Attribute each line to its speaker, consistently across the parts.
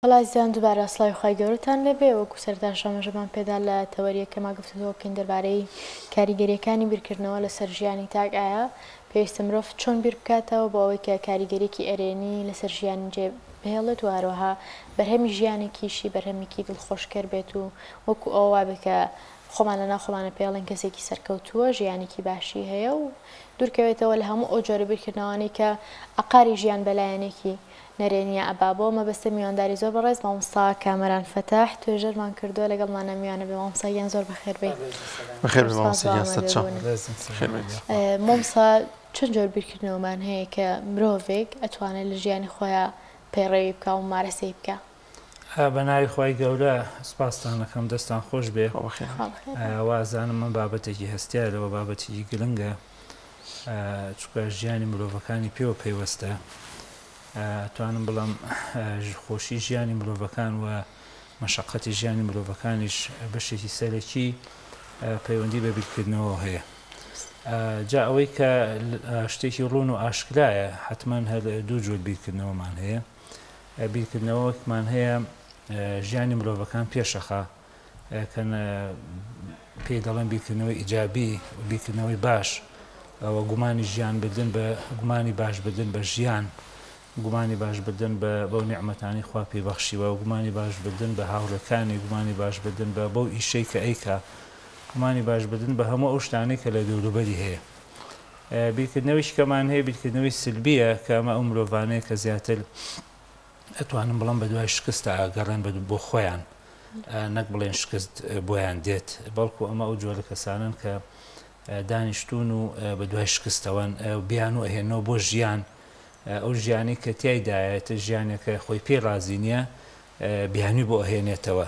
Speaker 1: بەڵازیان دووبارە سڵاوی خوای گەورەتان لەبێ وەکو سەرتا شەمەژەمان پێدا لە تەوەریەکەما گفتوگۆ بکەین دەربارەی کاریگەریەکانی بیرکردنەوە لەسەر ژیانی تاک ئایا پێویستە مرۆڤ چۆن بیر بکاتەوە بۆ ئەوەی کە کاریگەریەکی ئەرێنی لەسەر ژیانی جێ بهێڵێت و هەروەها بەرهەمی ژیانێکیشی بەرهەمێکی دڵخۆشکەر بێت و وەکو ئەوە وابێ کە خۆمان لەناو خۆمانە پێڵێن کەسێکی سەرکەوتووە ژیانێکی باشی هەیە و دوورکەوێتەوە لە هەموو ئەو جۆرە بیرکردنەوەی کە عەقاری ژیان بەلایەنێکی نەرێنیە ئەبا بۆ مەبەستە میوانداری زۆر بەڕێز مامۆستا کامەران فەتاح توێژەرمان کردووە لەگەڵمانە میوانە بێ مامۆستاگیان زۆر بەخێر بێت.
Speaker 2: بەخێر بێ مامۆستاگیان سەرچاو.
Speaker 1: مامۆستا چەند جۆر بیرکردنەوەمان هەیە کە مرۆڤێک ئەتوانێت لە ژیانی خۆیان پەیڕەوی بکە و مارەسەی بکە.
Speaker 3: بە ناوی خوای گەورە سوپاستان دەکەم دەستان خۆش بێ. وازانم من بابەتێکی هەستیارەوە بابەتێکی گرنگە چونکە ژیانی مرۆڤەکانی پێوە پەیوەستە. توانم بڵام خۆشی ژیانی مرۆڤەکان و مەشەقەتی ژیانی مرۆڤەکانیش بەشێکی سەرەکی پەیوەندی بە بیرکردنەوە هەیە. جا ئەوەی کە شتێکی ڕوون و ئاشکرایە حتمما هەر دوو جۆر بیرکردنەوەمان هەیە. بیرکردنەوەکمان هەیە ژیانی مرۆڤەکان پێشەخە کە پێی دەڵێن بیرکردنەوەی ئیجابی و بیرکردنەوەی باش ئەوە گومانی ژیان بدن بە گومانی باش بدن بە ژیان، گومانی باش بدن بەو نیعمەتانی خوا پێبەخشیوە و گومانی باش بدن بە هاوڕێکانی، گومانی باش بدن بە بەو ئیشەی کە ئەیکا، گومانی باش بدن بە هەموو ئەو شتانەی کە لە دەوروبەری هەیە. بیرکردنەوەیش کەمان هەیە بیرکردنەوەی سلبیە کە ئەمە ئەو مرۆڤانەیە کە زیاتر ئەتوانم بڵم بە دوای شکستە ئاگەڕێن بۆ خۆیان نەک بڵێن شکست بۆیان دێت، بەڵکو ئەمە ئەو جۆرە کەسانن کە دانیشتون و بە دوای شکستەوەن بیان و ئەهێنەوە بۆ ژیان ئەو ژیانی کە تیایدایەتە ژیانێکە خۆی پێی رازی نییە بیانی بۆ ئەهێنێتەوە،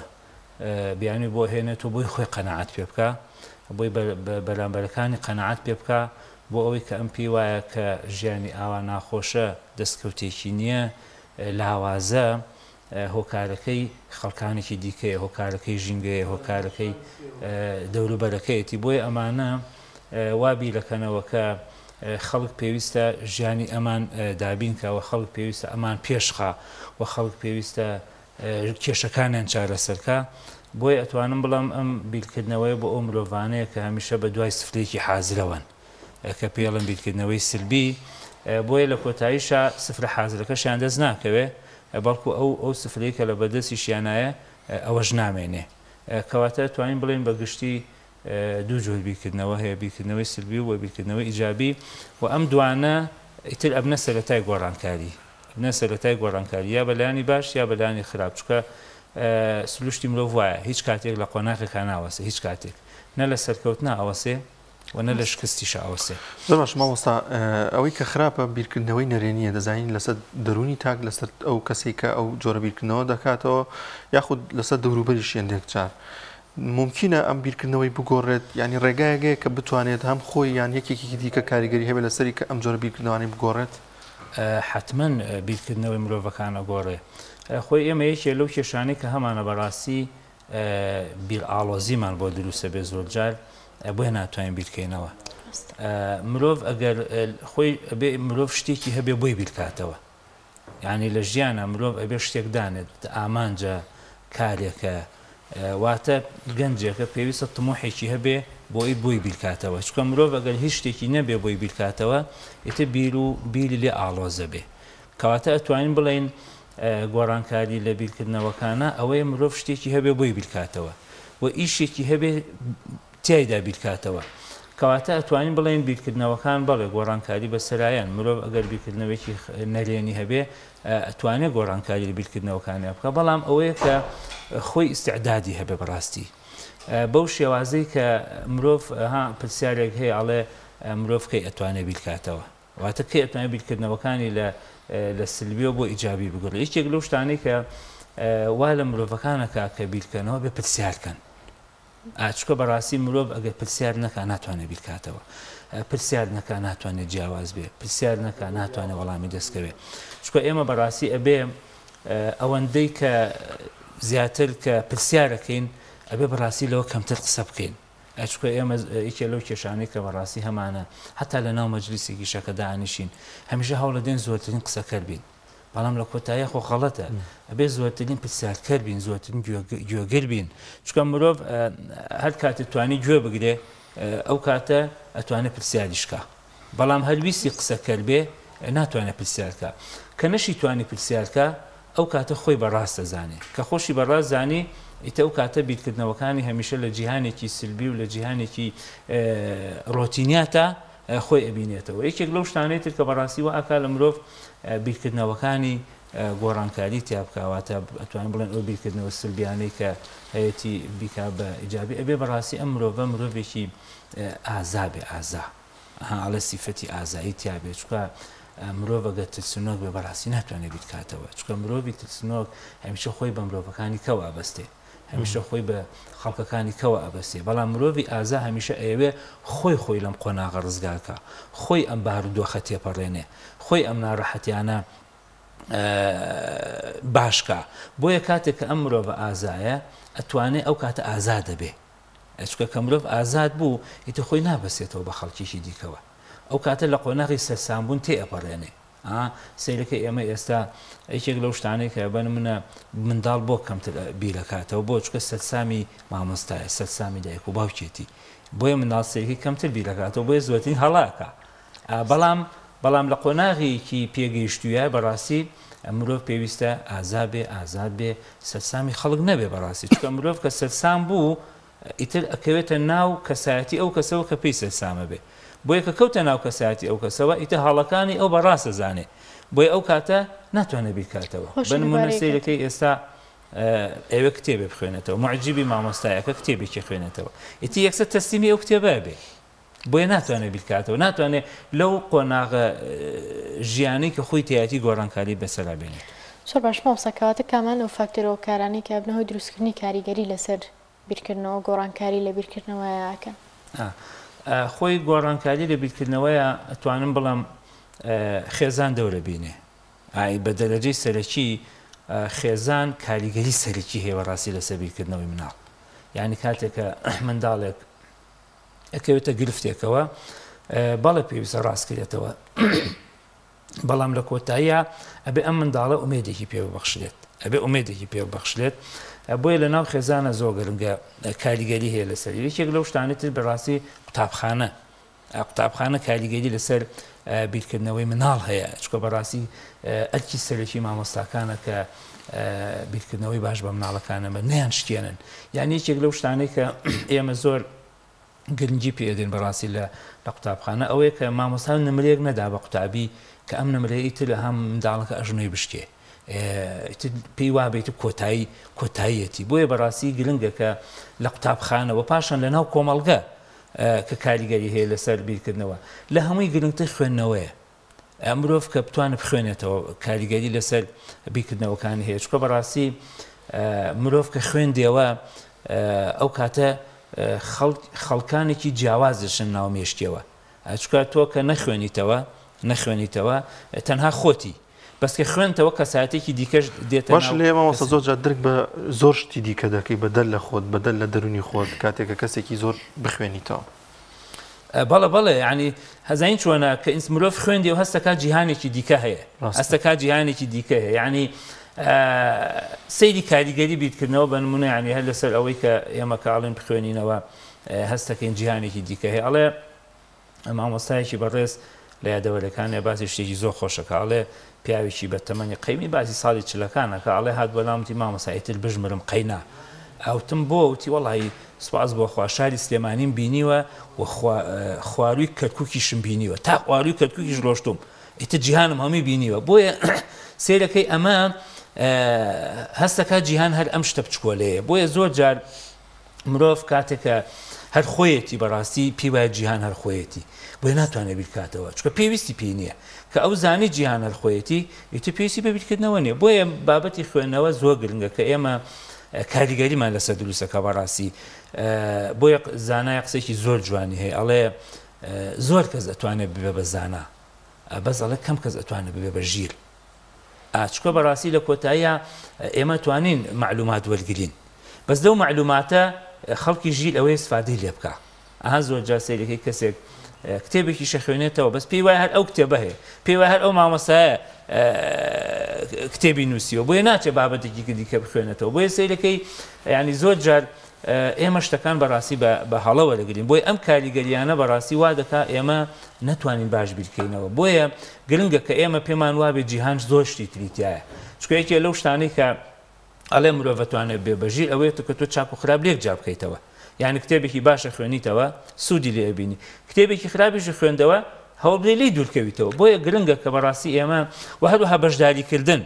Speaker 3: بیانی بۆ هێنێتەوە بۆی خۆی قەنەعەت پێ بکە، بۆی بەرامبەرەکانی قەنەعەت پێ بکە بۆ ئەوەی کە ئەم پێی وایە کە ژیانی ئاوا ناخۆشە دەستکەوتێکی نییە، لاوازە، هۆکارەکەی خەڵکانێکی دیکەیە، هۆکارەکەی ژینگەیە، هۆکارەکەی دەوروبەرەکەیەتی. بۆی ئەمانە وابیرەکەنەوە کە خەڵک پێویستە ژیانی ئەمان دابینکەوە، خەڵک پێویستە ئەمان پێشخا و خەڵک پێویستە کێشەکانیان چارەسەرکە. بۆی ئەتوانم بڵام ئەم بیرکردنەوەی بۆ ئەو مرۆڤانەیە کە هەمیشە بە دوای سفرێکی حازرەوەن کە پێڵم بیرکردنەوەی سلبی، بۆیە لە کۆتاییشە سفرە حازرەکەشیان دەست ناکەوێ، بەڵکو ئەو سفرەی کە لە بەدەستیشیانایە ئەوەش نامێنێ. کەواتە توانین بڵێن بە گشتی دوو جۆر بیرکردنەوە هەیە، بیرکردنەوەی سلبی و بیرکردنەوەی ئیجابی، و ئەم دوانە ئیتر ئەبنە سەرەتای گۆڕانکاری، ئەبنە سەرەتای گۆڕانکاری یا بەلایانی باش یا بەلایانی خراپ، چونکە سروشتی مرۆڤ وایە هیچ کاتێک لە قۆناغێکا ناوەسێ، هیچ کاتێک نە لە سەرکەوتنا ئەوەسێ و نە لە شکستیشە ئەوەسێ.
Speaker 2: زۆر باش مامۆستا، ئەوەی کە خراپە بیرکردنەوەی نەرێنیە دەزانین لەسەر دەرونی تاک لەسەر ئەو کەسێک کە ئەو جۆرە بیرکردنەوە دەکاتەوە یاخود لەسەر دەوروبەری شوێنێک جار ممکنە ئەم بیرکردنەوەی بگۆڕێت، ینی ڕێگایەکەیە کە بتوانێت هەم خۆی یان یەکێکی دیکە کاریگەری هەبێت لەسەری کە ئەم جۆرە بیرکردنەوەی بگۆڕێت؟
Speaker 3: حتمما بیرکردنەوەی مرۆڤەکانە گۆڕێ. خۆی ئێمە یەکێ لەو کێشانەی کە هەمانە بەڕاستی بیرئاڵۆزیمان بۆ دروستە بێ زۆر جار بۆیە ناتوانین بیرکەینەوە. مرۆڤ ئەگەر خۆی مرۆڤ شتێکی هەبێ بۆی بیرکاتەوە، یعنی لە ژیانە مرۆڤ ئەبێ شتێک دانێت، ئامانجە، کارێکە، واتە گەنجێکە پێویستە تمۆحێکی هەبێ بۆی بیرکاتەوە، چونکە مرۆڤ ئەگەر هیچ شتێکی نەبێ بۆی بیرکاتەوە ئێتە بیری لێ ئاڵۆزە بێ. کەواتە ئەتوانین بڵێن گۆڕانکاری لە بیرکردنەوەکانە ئەوەیە مرۆڤ شتێکی هەبێ بۆی بیرکاتەوە و ئیشێکی هەبێ تیایدا بیرکاتەوە. کەواتە ئەتوانین بڵێن بیرکردنەوەکان بەڵێ گۆڕانکاری بەسەرایەن، مرۆڤ ئەگەر بیرکردنەوەیکی نەرێنی هەبێ ئەتوانێت گۆڕانکاری لە بیرکردنەوەکانی بکە، بەڵام ئەوەیە کە خۆی ئیستعدادی هەبێ بەڕاستی بەو شێوازەی کە مرۆڤ پرسیارێک هەیە ئەڵێ مرۆڤ کەی ئەتوانێت بیرکاتەوە، واتە کەی ئەتوانێت بیرکردنەوەکانی لە سلبیەوە بۆ ئیجابی بگۆڕێت. یەکێک لەو شتانەی کە وا لە مرۆڤەکانەکە کە بیرکەنەوە بێ پرسیارکەن، چونکە بەڕاستی مرۆڤ ئەگەر پرسیار نەکە ناتوانێت بیرکاتەوە، پرسیار نەکە ناتوانێت جیاواز بێ، پرسیار نەکە ناتوانێت وەڵامی دەستکەوێت. چونکە ئێمە بەڕاستی ئەبێ ئەوەندەی کە زیاتر کە پرسیارەکەین ئەبێ بەڕاستی لەوە کەمتر قسە بکەین، چونکە ئێمە یەکێ لەو کێشانەی کە بەڕاستی هەمانە حتا لە ناو مەجلیسێکی شەکە دانیشین هەمیشە هەوڵە دێن زۆرترین قسەکەر بین، بەڵام لە کۆتاییە خۆ خەڵەتە ئەبێ زۆرترین پرسیارکەر بین زۆرترین گوێگر بین چونکە مرۆڤ هەر کاتێ توانی گوێ بگرێ ئەو کاتە ئەتوانێت پرسیاریشکە بەڵام هەرویستی قسەکەر بێ ناتوانێت پرسیارکە کە نەشی توانی پرسیارکە ئەو کاتە خۆی بەڕاست دەزانێت کە خۆشی بەڕاست زانی ئیتە ئەو کاتە بیرکردنەوەکانی هەمیشە لە جیهانێکی سلبی و لە جیهانێکی ڕۆتینیاتە خۆی ئەبینێتەوە یەکێک لەو شتانەی تر کە بەڕاستی وە ئاکا لە مرۆڤ بیرکردنەوەکانی گۆڕانکاری تیا بکەواتە ئەتوانین بڵێن ئەو بیرکردنەوە سلبیانەی کە هەیەی بیکا بە ئیجابی ئەبێ بەڕاستی ئەم مرۆڤە مرۆڤێکی ئازا بێ ئازا ئاڵە سیفەتی ئازایی تیا بێ چکە مرۆڤ ئەگە ترسنۆک بێ بەڕاستی ناتوانێت بیکاتەوە چکە مرۆڤی ترسنۆک هەمیشە خۆی بە مرۆڤەکانی کەوە ئەبەستێ هەمیشە خۆی بە خەڵکەکانی کەوە ئەبەستێ بەڵام مرۆڤی ئازا هەمیشە ئەوێ خۆی لەم قۆناغە ڕزگارکە خۆی ئەم بارودۆخە تێپەڕێنێ خۆی ئەم ناڕەحەتیانە باشکە بۆیە کاتێک کە ئەم مرۆڤە ئازایە ئەتوانێت ئەو کاتە ئازا دەبێ چکە کە مرۆڤ ئازاد بوو ئیتر خۆی نابەسێتەوە بە خەڵکیشی دیکەوە ئەو کاتە لە قۆناغی سەرسامبوون تێئەپەڕێنێ سیرەکە ئێمە ئێستا یەکێک لەو شتانەی کە بەن منە منداڵ بۆ کەمتر بیرەکاتەوە بۆ چکە سەرسامی مامۆستایە سەرسامی دایک و باوکێتی بۆیە منداڵ سەرەکی کەمتر بیرەکاتەوە بۆیە زۆرترین هەڵاکە بەڵام لە قۆناغێکی پێگەیشتوویە بەڕاستی مرۆڤ پێویستە ئازاد بێ سەرسامی خەڵک نەبێ بەڕاستی چکە مرۆڤ کە سەرسام بوو ئیتر ئەکەوێتە ناو کەسایەتی ئەو کەسەوە کە پێی سەرسامە بێ بۆیە کە کەوتە ناو کەسایەتی ئەو کەسەوە ئیتر هەڵەکانی ئەو بەڕاستە زانێ بۆیە ئەو کاتە ناتوانێت بیرکاتەوە بنمونە سەیرەکەی ئێستا ئێوە کتێبێ بخوێنێتەوە معجیبی مامۆستایەکە کتێبێکی خوێنێتەوە ئیتر یەکسەر تەسلیمی ئەو کتێبە بێ بۆیە ناتوانێت بیرکاتەوە ناتوانێت لەو قۆناغە ژیانی کە خۆی تایەتی گۆڕانکاری بەسەرا بێنێت
Speaker 1: زۆر باش مامۆستاکەواتە کامان ئەو فاکتۆرەوە کارانەی کە بنەوەی دروستکردنی کاریگەری لەسەر بیرکردنەوە گۆڕانکاری لە بیرکردنەوەیەکەن
Speaker 3: خۆی گۆڕانکاری لە بیرکردنەوەیە ئەتوانم بڵام خێزان دەورە بینێ بە دەرەجەی سەرەکی خێزان کاریگەری سەرەکی هەیە ڕاستی لەسەر بیرکردنەوەی مناڵ یعنی کاتێکە منداڵێک ئەکەوێتە گرفتێکەوە بەڵێ پێویستە ڕاستکرێتەوە بەڵام لە کۆتاییە ئەبێ ئەم منداڵە ئومێدێکی پێبەخشێت ئەبێ ئومێدێکی پێبەخشێت بۆیە لە ناو خێزانە زۆر گرنگە کاریگەری هەیە لەسەر یەکێک لەو شتانێتتر بەڕاستی قوتابخانە کاریگەری لەسەر بیرکردنەوەی مناڵ هەیە چکە بەڕاستی ئەرکی سەرەکی مامۆستاکانە کە بیرکردنەوەی باش بە مناڵەکانەمە نیان شتێنن یعنی یەکێک لەو شتانەی کە ئێمە زۆر گرنگی پێدەین بەڕاستی لە قوتابخانە ئەوەیە کە مامۆستا نمرەیەک نەدا بە قوتابی کە ئەم نمرەیە تر لە هەم منداڵەکە ئەژنۆی بشتێ پێی وابێت کۆتاییەتی بۆیە بەڕاستی گرنگە کە لە قوتابخانەوە پاشان لە ناو کۆمەڵگە کە کاریگەری هەیە لەسەر بیرکردنەوە لە هەمووی گرنگتر خوێندنەوەیە مرۆڤ کە بتوانێت بخوێنێتەوە کاریگەری لەسەر بیرکردنەوەکانی هەیە چکە بەڕاستی مرۆڤ کە خوێندێەوە ئەو کاتە خەڵکانێکی جیاوازشن ناو مێشتیەوە چکە تۆ کە نەخوێنیتەوە تەنها خۆتی بەسکە خوێنتەوە کەساتێکی دیکەش دێتە
Speaker 2: باش لێ مامۆستا زۆر جار درک بە زۆر شتی دیکە دەکەی بەدەل لە خۆت بەدەل لە دەرونی خۆت کاتێکە کەسێکی زۆر بخوێنیتەوە
Speaker 3: بەڵێ ینی هەزین چۆنە کە ئینس مرۆڤ خوێندی و هەستەکە جیهانێکی دیکە هەیە هەستەکە جیهانێکی دیکە هەیە ینی سەیری کاریگەری بیرکردنەوە بە نمونە ینی هەر لەسەر ئەوەی کە ئێمە کاڵێن بخوێنینەوە هەستەکەین جیهانێکی دیکە هەیە ئەڵێ مامۆستایەکی بەڕێز لە یادەوەرەکانە باسی شتێکی زۆر خۆشەکەڵێ پیاوێکی بە تەمەنی قەیمی باسی ساڵی چلەکانەکە ئەڵێ هات بەلامتی مامۆستایەتر بژمرم قەینا ئەوتم بۆ وتی وەڵی سوپاس بۆ خوا شاری سلێمانیم بینیوە و خواروی کەرکووکیشم بینیوە تا خواروی کەرکووکیش ڕۆشتم ئیتر جیهانم هەمووی بینیوە بۆیە سیرەکەی ئەمە هەستەکە جیهان هەر ئەم شتە بچکۆلەیە بۆیە زۆر جار مرۆڤ کاتێکە هەر خۆیەتی بەڕاستی پێی وایە جیهان هەر خۆیەتی بۆیە ناتوانێت بیرکاتەوە چکە پێویستی پێی نییە کە ئەو زانی جیهان هەر خۆیەتی ئیتر پێویستی بە بیرکردنەوە نییە بۆیە بابەتی خوێندنەوە زۆر گرنگە کە ئێمە کاریگەریمان لەسەر دروستەکە بەڕاستی بۆیە زانای قسێکی زۆر جوانی هەیە ئەڵێ زۆر کەس ئەتوانێت ببێ بە زانا بەس ئەڵێ کەم کەس ئەتوانێت ببێ بە ژیر چکە بەڕاستی لە کۆتاییە ئێمە توانین معلومات وەرگرین بەس دەو معلوماتە خەڵکی ژیر ئەوەی استفادەی لێ بکە زۆر جار سەیرەکەی کەسێک کتێبێکی شەخوێنێتەوە بەس پێی وایە هەر ئەو کتێبە هەیە پێی وایە هەر ئەو مامۆستایە کتێبی نووسیوە بۆیە ناچێت بابەتێکی دیکە بخوێنێتەوە بۆیە سەیرەکەی ینی زۆر جار ئێمە شتەکان بەڕاستی بە هەڵەوە دەگرین بۆی ئەم کاریگەریانە بەڕاستی وا دەکا ئێمە نەتوانین باش بیرکەینەوە بۆیە گرنگە کە ئێمە پێمان وابێت جیهان زۆر شتی تریتایە چکەیەکێ لەو شتانەی کە ئەڵێ مرۆڤەتوانێت بێبەژیر ئەوەیە کە تۆ چاک و خراپ لێک جا بکەیتەوە یعنی کتێبێکی باشە خوێنیتەوە سوودی لێ بینی کتێبێکی خراپیشی خوێندەوە هەوڵبێ لی دوورکەویتەوە بۆیە گرنگە کە بەڕاستی ئێمە و هەروەها بەشداریکردن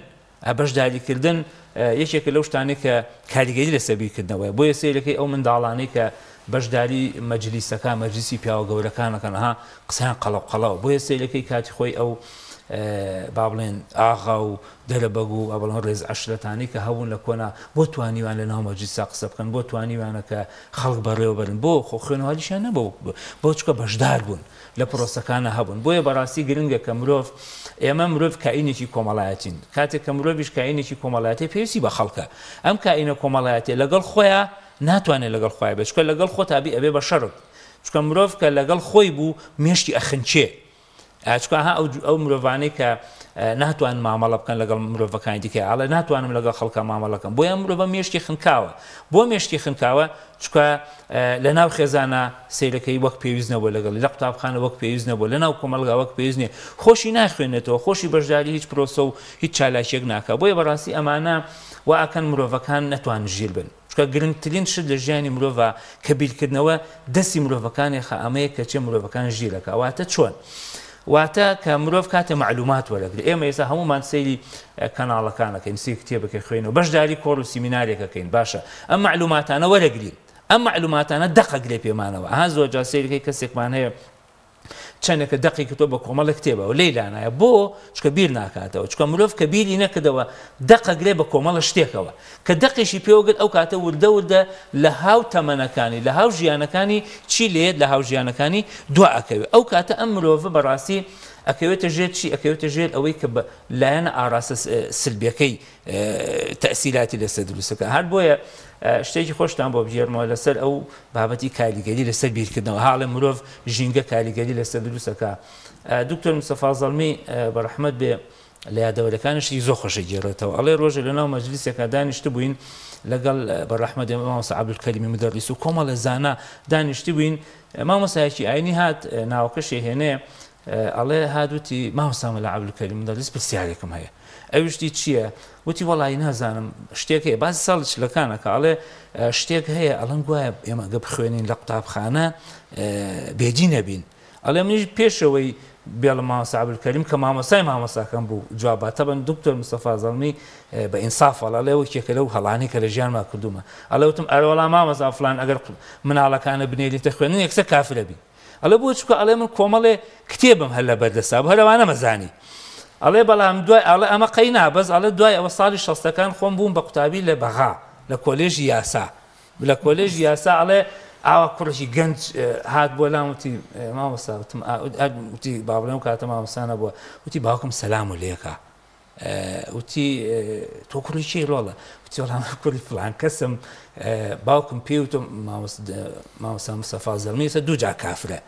Speaker 3: یەکێکە لەو شتانێک کە کاریگەری لە سەبیرکردنەوەی بۆیە سەیرەکەی ئەو منداڵانەی کە بەشداری مەجلیسەکە مەجلیسی پیاوە گەورەکانەکەنها قسەیان قەڵەو بۆیە سەیرەکەی کاتی خۆی ئەو با بڵێن ئاغا و دەرەبەگ و ئەوڵەن ڕێز عەشرەتانی کە هەبوون لە کۆنا بۆ توانیوان لە ناو مەجلیسا قسە بکەن بۆ توانیوانە کە خەڵک بەڕێوە بەرن بۆ خۆ خوێنەوەریشیان نەبوو بۆ چکە بەشدار بوون لە پرۆسەکانە هەبوون بۆیە بەڕاستی گرنگە کە مرۆڤ ئێمە مرۆڤ کائینێکی کۆمەڵایەتین کاتێک کە مرۆڤیش کائینێکی کۆمەڵایەتی پێویستی بە خەڵکە ئەم کائینە کۆمەڵایەتێ لەگەڵ خۆیان ناتوانێت لەگەڵ خۆی بێت چکە لەگەڵ خۆ تابی ئەبێ بە شەڕک چکە مرۆڤ کە لەگەڵ خۆی بوو مێشتی ئەخنچێ چکە ئەو مرۆڤانەی کە ناتوان مامەڵە بکەن لەگەڵ مرۆڤەکانی دیکە ئاڵە ناتوانم لەگەڵ خەڵکە مامەڵەکەم بۆیە مرۆڤە مێشتی خنکاوە بۆ مێشتی خنکاوە چکە لە ناو خێزانە سیرەکەی وەک پێویست نەبوو لەگەڵ لە قوتابخانە وەک پێویست نەبوو لە ناو کۆمەلگا وەک پێویست نییە خۆشی ناخوێنێتەوە خۆشی بەشداری هیچ پرۆسە و هیچ چالاکیەک ناکە بۆیە بەڕاستی ئەمانە وا ئەکەن مرۆڤەکان نەتوان ژیر بن چکە گرنگترین شت لە ژیانی مرۆڤە کە بیرکردنەوە دەستی مرۆڤەکانی ئەمەیە کە چێ مرۆڤەکان ژیرەکە واتە چۆن واتە کە مرۆڤ کاتێ معلومات وەرەگرێت ئێمە ئێستا هەمومان سەیری کەناڵەکانەکەین سی کتێبەکە خوێنەوە بەشداری کۆڕ و سیمینارێکەکەین باشە ئەم معلوماتانە وەرەگرین ئەم معلوماتانە دەقەگرێ پێمانەوە ئەها زۆر جار سەیرەکەی کەسێکمان هەیە چەندێکە دەقی کە تۆ بە کۆمەڵە کتێبەوە لێی لانایە بۆ چکە بیر ناکاتەوە چکە مرۆڤ کە بیری نەکردەوە دەقەگرێ بە کۆمەڵە شتێکەوە کە دەقیشی پێوەگرت ئەو کاتە وردە لە هاو تەمەنەکانی لە هاو ژیانەکانی چی لێت لە هاو ژیانەکانی دوا ئەکەوێت ئەو کاتە ئەم مرۆڤە بەڕاستی ئەکەوێتە ژێر چی ئەکەوێتە ژێر ئەوەی کە لایەنە ئاراستە سلبیەکەی تەئسیراتی لەسەر دروستەکە هەر بۆیە شتێکی خۆشتان بۆ بژێرمەوە لەسەر ئەو بابەتی کاریگەری لەسەر بیرکردنەوە حاڵە مرۆڤ ژینگە کاریگەری لەسەر دروستەکە دکتۆر مستەفا زەڵمی بەڕەحمەت بێ لە یادەوەرەکانشی زۆر خۆشە گێڕێتەوە ئەڵێ ڕۆژێ لەناو مەجلیسێکە دانیشت بووین لەگەڵ بەڕەحمەت مامۆستا عەبدولکەریمی مدەڕیس و کۆمەڵە زانا دانیشتی بووین مامۆستایەکی ئاینی هات ناوەکەشی هێنێ ئەڵێ هادوتی مامۆستا لە عەبدولکەریم مدەڕیس پرسیارێکم هەیە ئەوشتی چییە؟ وتی وەڵی نازانم شتێک هەیە باسی ساڵ چلەکانەکە ئەڵێ شتێک هەیە ئەڵەن گوایە ئێمە گە بخوێنین لە قوتابخانە بێجی نەبین ئەڵێ منیش پێشەوەی بێ لە مامۆستا عەبدولکەریم کە مامۆستای مامۆستاکەم بوو جواباتە بن دکتۆر مستەفا زەڵمی بە ئینساف ئەڵێ وەکێکە لەو هەڵانەی کە لە ژیانما کردومە ئەڵێ وتم ئەرەوەڵا مامۆستا فڵان ئەگەر مناڵەکانە بنێریتە خوێندن یەکسەر کافرە بی ئەڵێ بۆ چکە ئەڵێ من کۆمەڵێ کتێبم هەر لە بەردەسا بوو هەرەوانە مەزانی ئەڵێ بەڵام دوای ئەڵێ ئەمە قەینا بەس ئەڵێ دوای ئەوە ساڵی شەستەکان خۆم بووم بە قوتابی لە بەغا لە کۆلێژی یاسا لە کۆلێژی یاسا ئەڵێ ئاوا کوڕێکی گەنج هات بۆ لام وتی مامۆستا وتی با بڵێم کاتە مامۆستانە بووە وتی باوکم سەلام و لێکە وتی تۆ کوڕی چی ڕۆڵە وتی وەڵام کوڕی فڵان کەسم باوکم پێوتم مامۆستا مستەفا زەڵمی ئێستا دوو جا کافرە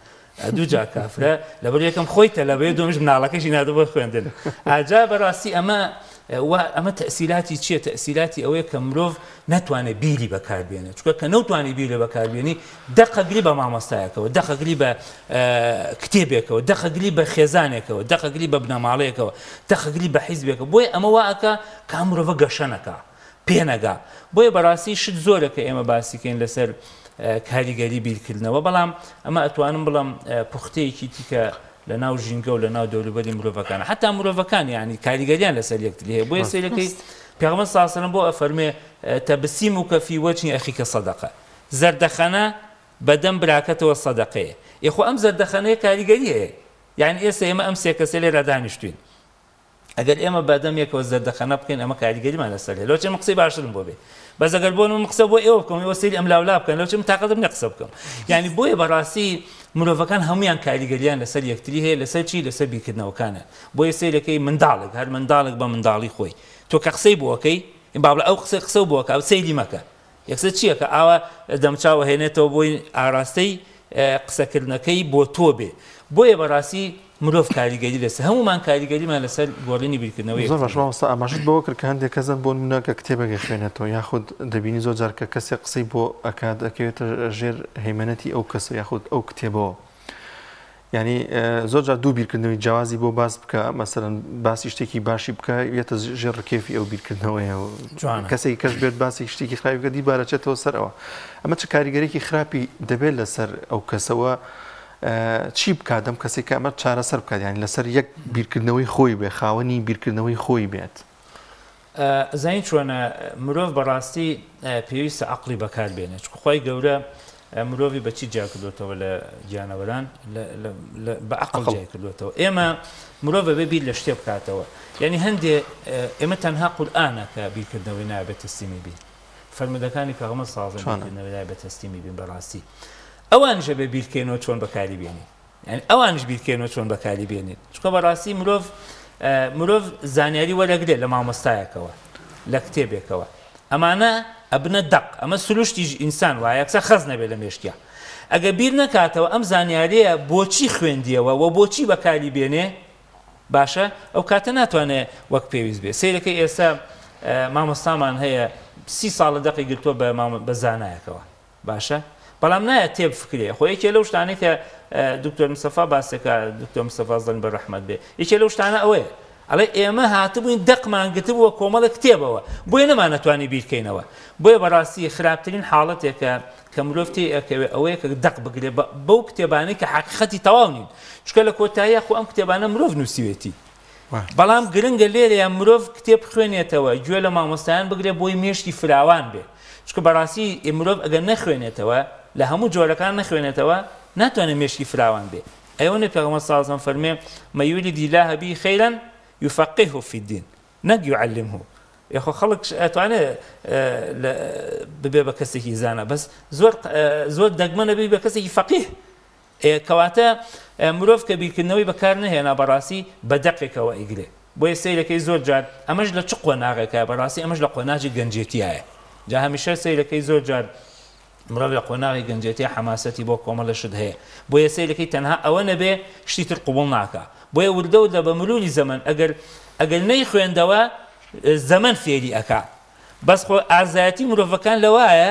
Speaker 3: دوو جا کافرە لەبەر یەکەم خۆیتە لەبەیە دومش مناڵەکەشی نادەبە خوێندن ئاجا بەڕاستی ئەمە تەئسیلاتی چییە؟ تەئسیلاتی ئەوەیە کە مرۆڤ نەتوانێت بیری بەکاربێنێت چکە کە نەوتوانی بیرە بەکاربێنی دەقەگری بە مامۆستایەکەوە دەقەگری بە کتێبێکەوە دەقەگری بە خێزانێکەوە دەقەگری بە بنەماڵەیەکەوە دەقەگری بە حیزبێکەوە بۆیە ئەمە واکە کە مرۆڤە گەشەنەکە پێنەگا بۆیە بەڕاستی شت زۆرەکە ئێمە باسیکەین لەسەر کاریگەری بیرکردنەوە بەڵام ئەمە ئەتوانم بڵم پوختەیەکی دیکە لە ناو ژینگە و لە ناو دەوروبەری مرۆڤەکانە حتا مرۆڤەکان یعنی کاریگەریان لەسەر یەکتری هەیە بۆیە سەیرەکەی پێغەمبەر صلی الله علیه و سلم بۆ ئەفەرمێ تەبسیموکە فی وەجهی ئەخیکە سەدەقە زەردەخەنە بەدەم براکەتەوە سەدەقەیە یەخۆ ئەم زەردەخەنەیە کاریگەری هەیە یعنی ئێستا ئێمە ئەم سێ کەسە لێرە دانیشتوین ئەگەر ئێمە بەدەم یەکەوە زەردەخەنە بکەین ئەمە کاریگەریمان لەسەر هەیە لەوچێ من قسەی باشترم بۆ بێ بەس ئەگەر بۆ من قسە بۆ ئێوە بکەم ئێوە سەیری ئەم لاولا بکەن لەوچێ من تاقەتم نە قسە بکەم یعنی بۆیە بەڕاستی مرۆڤەکان هەمویان کاریگەریان لەسەر یەکتری هەیە لەسەر چی لەسەر بیرکردنەوەکانە بۆیە سەیرەکەی منداڵێک هەر منداڵێک بە منداڵی خۆی تۆ کە قسەی بۆکەی بابڵە ئەو قسە بۆکە ئەو سەیری مەکە یەکسەر چییە کە ئاوا دەمچاوە هێنێتەوە بۆی ئاراستەی قسەکردنەکەی بۆ تۆ بێ بۆیە بەڕاستی مرۆڤ کاریگەری لەسەر هەمومان کاریگەریمان لەسەر گۆڕینی بیرکردنەوەی
Speaker 2: زۆر باش مامۆستا ئاماژت بەوە کرد کە هەندێک کەسن بۆ نمونە کە کتێبەکە خوێنێتەوە یاخود دەبینی زۆر جار کە کەسێک قسەی بۆ ئەکات دەکەوێتە ژێر هەیمەنەتی ئەو کەسە یاخود ئەو کتێبەوە ینی زۆر جار دوو بیرکردنەوەی جیازی بۆ باس بکە مەسەرەن باسی شتێکی باشی بکە وێتە ژێر ڕکێفی ئەو بیرکردنەوەیە کەسێکی کەس بێت باسی شتێکی خراپی بکە دیبارەچێتەوە سەرەوە ئەمە چ کاریگەرێکی خراپی دەبێت لەسەر ئەو کەسەوە چی بکات دەم کەسێک ئەمە چارەسەر بکات یانی لەسەر یەک بیرکردنەوەی خۆی بێ خاوەنی بیرکردنەوەی خۆی بێت
Speaker 3: زین چۆنە مرۆڤ بەڕاستی پێویستە عەقڵی بەکاربێنێت چکە خۆی گەورە مرۆڤی بەچی جیا کردوێتەوە لە گیانەوەران بە عەقڵ جیا کردوێتەوە ئێمە مرۆڤ بەبێ بیر لە شتێ بکاتەوە یعنی هەندێ ئێمە تەنها قورئانە کە بیرکردنەوەی نابێت تەسلیمی بین فەرمودەکانی پێغەمبەر سازن بیرکردنەوەی نابێت تەسلیمی بین بەڕاستی ئەوانش بێ بیرکەینەوە چۆن بەکاری بێنین یعنی ئەوانش بیرکەینەوە چۆن بەکاری بێنین چکە بەڕاستی مرۆڤ زانیاری وەرەگرێت لە مامۆستایەکەوە لە کتێبێکەوە ئەمانە ئەبنە دەق ئەمە سروشتی ئینسان وایە کەسە خەز نەبێت لە مێشتیا ئەگە بیر نەکاتەوە ئەم زانیاریە بۆچی خوێندیەوە و بۆچی بەکاری بێنێ باشە ئەو کاتە ناتوانێت وەک پێویست بێ سیرەکەی ئێستا مامۆستامان هەیە 30 ساڵە دەقی گرتووە بە زانایەکەوە باشە بەڵام نایە تێب فکرێ خۆ یەکێ لەو شتانەی کە دکتۆر مستەفا باسێکە دکتۆر مستەفا زەن بە ڕەحمەت بێ یەکێ لەو شتانە ئەوەیە ئەڵێ ئێمە هاتبووین دەقمان گرتبووە کۆمەڵە کتێبەوە بۆیە نەمانەتوانی بیرکەینەوە بۆیە بەڕاستی خراپترین حاڵەتێکە کە مرۆڤ تێ ئەکەوێت ئەوەیە کە دەق بگرێ بەو کتێبانەی کە حەقیقەتی تەواو نین چکە لە کۆتاییە خۆ ئەم کتێبانە مرۆڤ نووسیوێتی بەڵام گرنگە لێرەیە مرۆڤ کتێب خوێنێتەوە گوێ لە مامۆستایان بگرێ بۆی مێشتی فراوان بێ چکە بەڕاستی مرۆڤ ئەگەر نەخوێنێتەوە لە هەموو جۆرەکان نەخوێنێتەوە ناتوانێت مێشتی فراوان بێ ئەوەنێ پێغەمبەر سازم فەرمێ مە یورید الله به خیرا يفقهه في الدين نەک يعلمه یخۆ خەڵک ئەتوانێت ببێ بە کەسێکی زانە بەس زۆر دەگمە نەبێ بە کەسێکی فەقیه کەواتە مرۆڤ کە بیرکردنەوەی بەکار نهێنا بەڕاستی بە دەقێکەوە ئیگرێ بۆیە سەیرەکەی زۆر جار ئەمەش لە چ قۆناغێکە بەڕاستی ئەمەش لە قۆناغی گەنجێتیایە جا هەمیشە سەیرەکەی زۆر جار مرۆڤ لە قۆناغی گەنجێتی حەماسەتی بۆ کۆمەڵە شت هەیە بۆیە سەیرەکەی تەنها ئەوە نەبێ شتی تر قوبوڵ ناکە بۆیە وردە لە بە مروری زەمن ئەگەر نەی خوێندەوە زەمن فێری ئەکا بەس خۆ ئازایەتی مرۆڤەکان لەوایە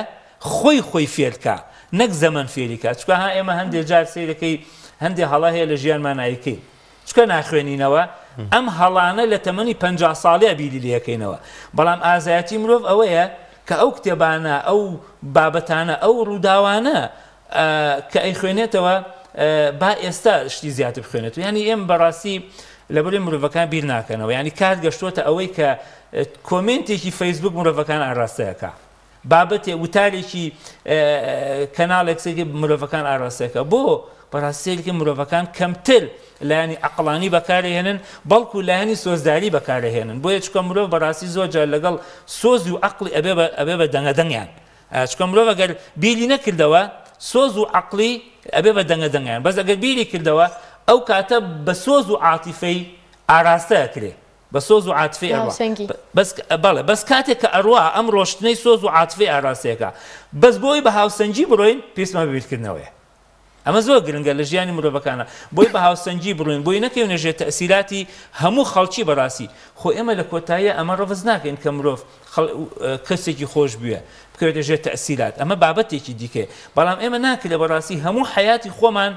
Speaker 3: خۆی فێرکە نەک زەمن فێریکە چکە ها ئێمە هەندێک جار سەیرەکەی هەندێک هەڵا هەیە لە ژیانمان ئایکەین چکە ناخوێنینەوە ئەم هەڵانە لە تەمەنی 50 ساڵەیە بیری لەکەینەوە بەڵام ئازایەتی مرۆڤ ئەوەیە کە ئەو کتێبانە ئەو بابەتانە ئەو ڕووداوانە کە ئەی خوێنێتەوە با ئێستا شتی زیاتر بخوێنێت ینی ئێمە بەڕاستی لەبەرەوەی مرۆڤەکان بیر ناکەنەوە ینی کات گەشتووەتە ئەوەی کە کۆمنتێکی فەیسبوک مرۆڤەکان ئاراستەیەەکە بابەتێ وتارێکی کەناڵێکسێکی مرۆڤەکان ئاراستەکە بۆ بەڕاستیەکی مرۆڤەکان کەمتر لایانی عەقڵانی بەکارهێنن بەڵکو لایانی سۆزداری بەکارهێنن بۆیە چکە مرۆڤ بەڕاستی زۆر جار لەگەڵ سۆز و عەقڵی ئەبێ بە دەنگەدەنگیان چکە مرۆڤ ئەگەر بیری نەکردەوە سۆز و عەقڵی ئەبێ بە دەنگەدەنگیان بەس ئەگەر بیری کردەوە ئەو کاتە بە سۆز و عاتیفەی ئاراستە ئەکرێ بە سۆز و عاتفەی بەڵێ بەس کاتێک کە ئەڕوا ئەم ڕۆشتنەی سۆز و عاتفەی ئاراستەیەەکە بەس بۆی بە هاوسەنجی بڕۆین پێویستمە بەبیرکردنەوەیە ئەمە زۆر گرنگە لە ژیانی مرۆڤەکانە بۆی بە هاوسەنجی بڕوین بۆی نەکەونە ژێر تەئسیراتی هەموو خەڵکی بەڕاستی خۆ ئێمە لە کۆتاییە ئەمە ڕەڤز ناکەین کە مرۆڤ کەسێکی خۆش بووە بکەوێتە ژێر تەئسیرات ئەمە بابەتێکی دیکەیە بەڵام ئێمە ناکرێت بەڕاستی هەموو حیاتی خۆمان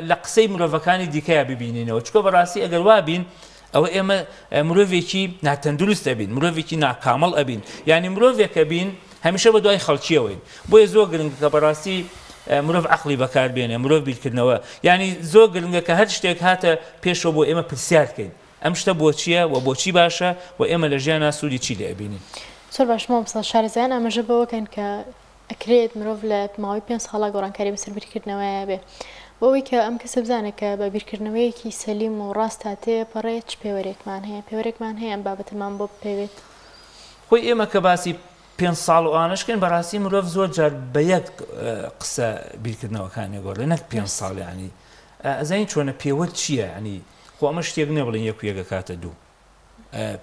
Speaker 3: لە قسەی مرۆڤەکانی دیکەیە ببینینەوە چکۆ بەڕاستی ئەگەر وابین ئەوە ئێمە مرۆڤێکی ناتەندروست ئەبین مرۆڤێکی ناکامەڵ ئەبین یعنی مرۆڤێکە بین هەمیشە بە دوای خەڵکیەوەین بۆیە زۆر گرنگە کە بەڕاستی مرۆڤ عەقڵی بەکاربێنێ مرۆڤ بیرکردنەوە یعنی زۆر گرنگە کە هەر شتێک هاتە پێشەوە بۆ ئێمە پرسیارکەین ئەم شتە بۆچییە و بۆچی باشە و ئێمە لە ژیانە سوودی چی لێ ئەبینین
Speaker 1: زۆر باش مامۆستا شارەزایان ئاماژە بەوەکەن کە ئەکرێت مرۆڤ لە ماوەی 5 ساڵە گۆڕانکاری بەسەر بیرکردنەوەیە بێ بۆەوەی کە ئەم کەسە بزانێت کە بە بیرکردنەوەیەکی سەلیم و ڕاست هاتێ پەڕێت چ پێوەرێکمان هەیە پێوەرێکمان هەیە ئەم بابەتەمان بۆ بپێوێت
Speaker 3: خۆی ئێمە کە باسی 5 ساڵ و ئانشکن بەڕاستی مرۆڤ زۆر جار بە یەک قسە بیرکردنەوەکانی گۆڕێ نەک 5 ساڵ ینی ئەزانین چۆنە پێوەر چییە ینی خۆ ئەمە شتێک نێ بڵێن یەک و یەکە کاتە دوو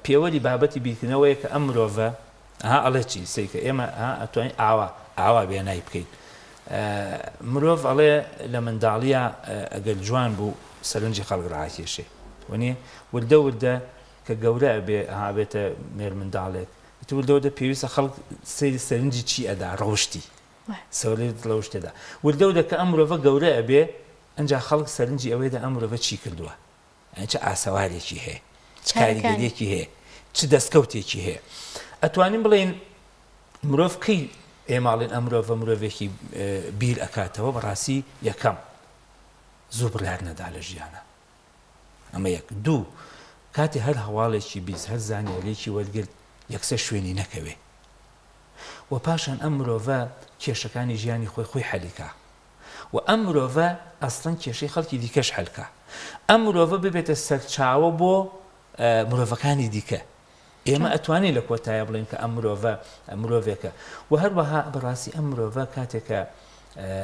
Speaker 3: پێوەری بابەتی بیرکردنەوەیە کە ئەم مرۆڤە ئەڵێ چی سەیکە ئێمە ئەتوانین ئاوا بێنای بکەین مرۆڤ ئەڵێ لە منداڵیە ئەگەر جوان بوو سەرنجی خەڵک ڕاکێشێ وەنێ وردە وردە کە گەورە ئەبێ هابێتە مێر منداڵێک وردەوردە پێویستە خەڵک سەیری سەرنجی چی ئەدا ڕەوشتی سەولێت لەو شتێدا وردەوردە کە ئەم مرۆڤە گەورە ئەبێ ئەنجا خەڵک سەرنجی ئەوەیدا ئەم مرۆڤە چی کردووە چه ئاسەوارێکی هەیە چ کاریگەریەکی هەیە چ دەستکەوتێکی هەیە ئەتوانین بڵێن مرۆڤ کەی ئێماڵێن ئەم مرۆڤە مرۆڤێکی بیر ئەکاتەوە بەڕاستی یەکەم زوو بڕیار نەدا لە ژیانە ئەمە یەک دوو کاتی هەر هەواڵێکی بیست هەر زانیاریێکی وەرگرت یەکسەر شوێنی نەکەوێ و پاشان ئەم مرۆڤە کێشەکانی ژیانی خۆی حەلیکا و ئەم مرۆڤە ئەسڵەن کێشەی خەڵکی دیکەش حەلکا ئەم مرۆڤە ببێتە سەرچاوە بۆ مرۆڤەکانی دیکە ئێمە ئەتوانین لە کۆتایە بڵێن کە ئەم مرۆڤە مرۆڤێکە و هەروەها بەڕاستی ئەم مرۆڤە کاتێکە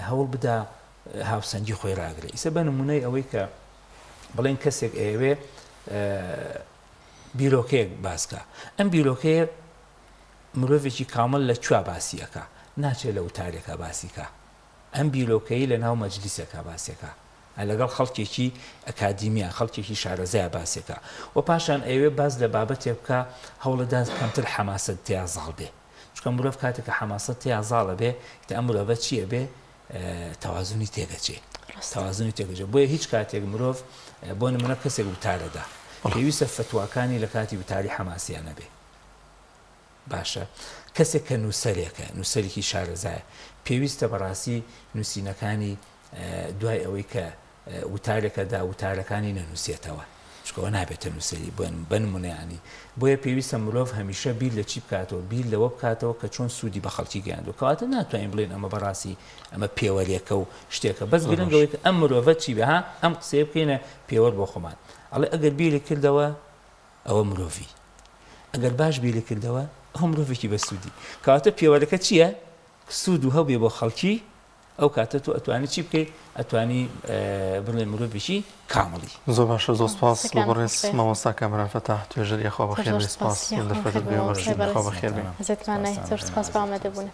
Speaker 3: هەوڵ بدا هاوسەنگی خۆی ڕاگرێ ئیسە بە نمونەی ئەوەی کە بڵێن کەسێک ئێوێ بیرۆکەیەک باسکە ئەم بیرۆکەیە مرۆڤێکی کامل لە کوێ باسیەکە ناچێت لە وتارێکە باسیکە ئەم بیرۆکەی لە ناو مەجلیسێکە باسیەکە لەگەڵ خەڵکێکی ئەکادیمیا خەڵکێکی شارەزای باسێکە و پاشان ئەوێ باز لە بابەتێک بکە هەوڵەدا کەمتر حەماسەت تیا زاڵ بێ چکە مرۆڤ کاتێکە حەماسەت تیا زاڵە بێ ئەم مرۆڤە چییە بێ تەوازونی تێگەچێ تەوازونی تێگەچێ بۆیە هیچ کاتێک مرۆڤ بۆ نمونە کەسێک وتارەدا پێویستە فتواکانی لە کاتی وتاری حەماسیانە بێ باشە کەسێک کە نووسەرێکە نووسەرێکی شارەزایە پێویستە بەڕاستی نووسینەکانی دوای ئەوەی کە وتارێکەدا وتارەکانی نەنووسێتەوە چکەوە نابێتە نووسری بنمونەیانی بۆیە پێویستە مرۆڤ هەمیشە بیر لە چی بکاتەوە بیر لەوە بکاتەوە کە چۆن سوودی بە خەڵکی گەیاندوە کەواتە ناتوانین بڵێن ئەمە بەڕاستی ئەمە پێوەریەکە و شتێکە بەس گرنگەوەی کە ئەم مرۆڤە چی بێ ئەم قسەیە بکەینە پێوەر بۆ خۆمان ئەڵێ ئەگەر بیری کردەوە ئەوە مرۆڤی ئەگەر باش بیری کردەوە ئەو مرۆڤێکی بە سوودی کەواتە پێوەرەکە چییە سوود و هەوبێ بۆ خەڵکی ئەو کاتە تو ئەتوانی چی بکەیت ئەتوانی بڵێ مرۆڤێکی کامڵی
Speaker 2: زۆر باشە زۆر سپاس لە بەڕێز مامۆستا کامران فەتاح توێژەری خوا بەخێر بێ سپاس دەرفەتت بێ بەڕژێ خوا بەخێر بێ
Speaker 1: هەزێتمان نای زۆر سپاس بە ئامادەبوونە